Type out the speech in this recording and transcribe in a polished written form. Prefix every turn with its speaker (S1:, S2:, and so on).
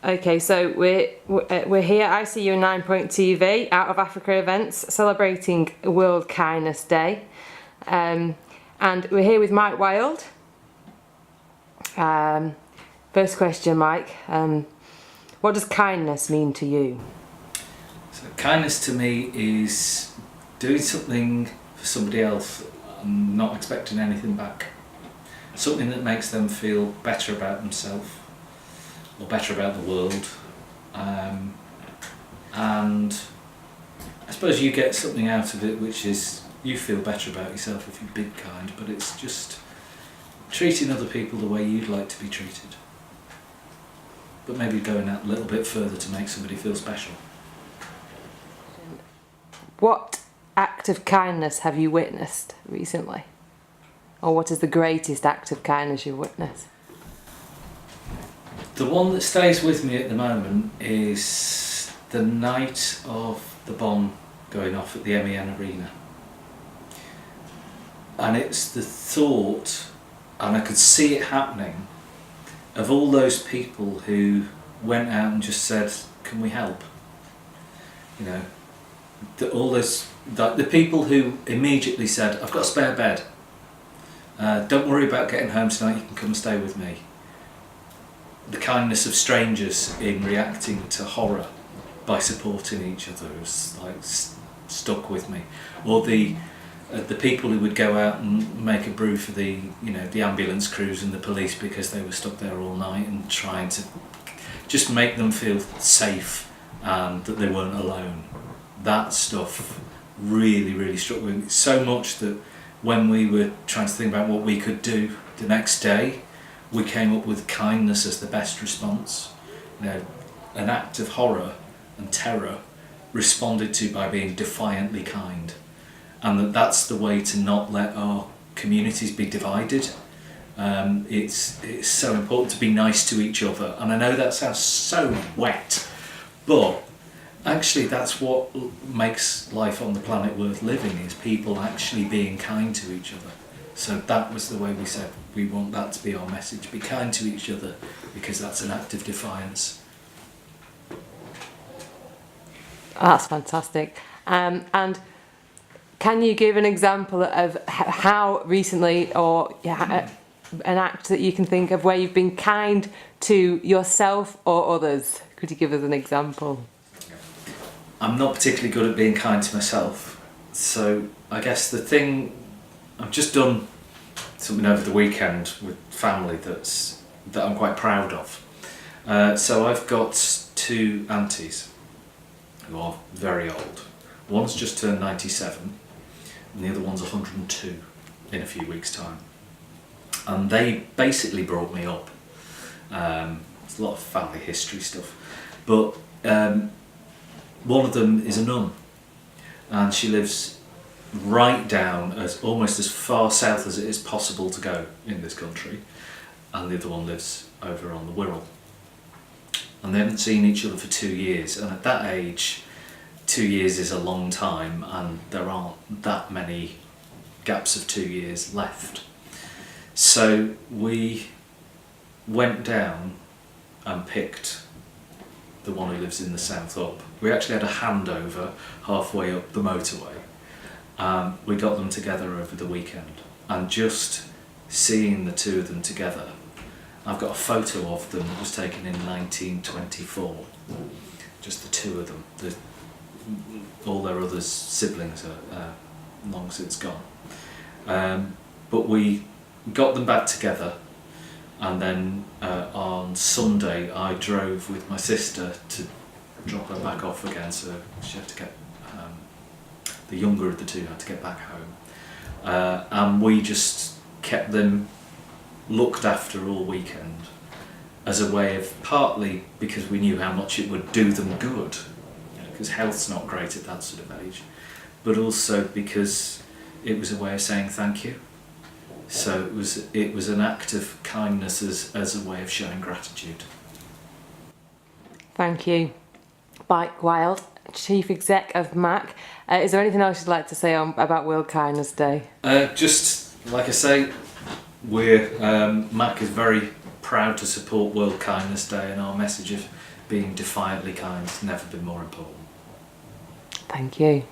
S1: Okay, so we're here at ICU and 9 Point TV, Out of Africa events, celebrating World Kindness Day, and we're here with Mike Wild. First question, Mike. What does kindness mean to you?
S2: So kindness to me is doing something for somebody else and not expecting anything back. Something that makes them feel better about themselves or better about the world. And I suppose you get something out of it, which is you feel better about yourself if you're big kind, but it's just treating other people the way you'd like to be treated. But maybe going that little bit further to make somebody feel special.
S1: What act of kindness have you witnessed recently? Or what is the greatest act of kindness you've witnessed?
S2: The one that stays with me at the moment is the night of the bomb going off at the MEN Arena. And it's the thought, and I could see it happening, of all those people who went out and just said, can we help? You know, the people who immediately said, I've got a spare bed. Don't worry about getting home tonight, you can come and stay with me. The kindness of strangers in reacting to horror by supporting each other is like stuck with me. Or the people who would go out and make a brew for the ambulance crews and the police because they were stuck there all night and trying to just make them feel safe and that they weren't alone. That stuff really, really struck me so much that when we were trying to think about what we could do the next day, we came up with kindness as the best response. You know, an act of horror and terror responded to by being defiantly kind. And that's the way to not let our communities be divided. It's so important to be nice to each other. And I know that sounds so wet, but actually that's what makes life on the planet worth living, is people actually being kind to each other. So that was the way we said we want that to be our message. Be kind to each other because that's an act of defiance.
S1: That's fantastic. And can you give an example of how recently, or an act that you can think of where you've been kind to yourself or others? Could you give us an example?
S2: I'm not particularly good at being kind to myself. So I guess the thing, I've just done something over the weekend with family that I'm quite proud of. So I've got two aunties who are very old. One's just turned 97 and the other one's 102 in a few weeks' time. And they basically brought me up. There's a lot of family history stuff. But one of them is a nun and she lives right down as almost as far south as it is possible to go in this country, and the other one lives over on the Wirral, and they haven't seen each other for 2 years, and at that age 2 years is a long time and there aren't that many gaps of 2 years left. So we went down and picked the one who lives in the south up. We actually had a handover halfway up the motorway. We got them together over the weekend, and just seeing the two of them together, I've got a photo of them that was taken in 1924, just the two of them. All their other siblings are long since gone. But we got them back together, and then on Sunday I drove with my sister to drop her back off again, so she had to get the younger of the two had to get back home, and we just kept them looked after all weekend as a way of, partly because we knew how much it would do them good, because health's not great at that sort of age, but also because it was a way of saying thank you. So it was an act of kindness as a way of showing gratitude.
S1: Thank you. Mike Wild, Chief Exec of MAC. Is there anything else you'd like to say about World Kindness Day?
S2: Just like I say, MAC is very proud to support World Kindness Day, and our message of being defiantly kind has never been more important.
S1: Thank you.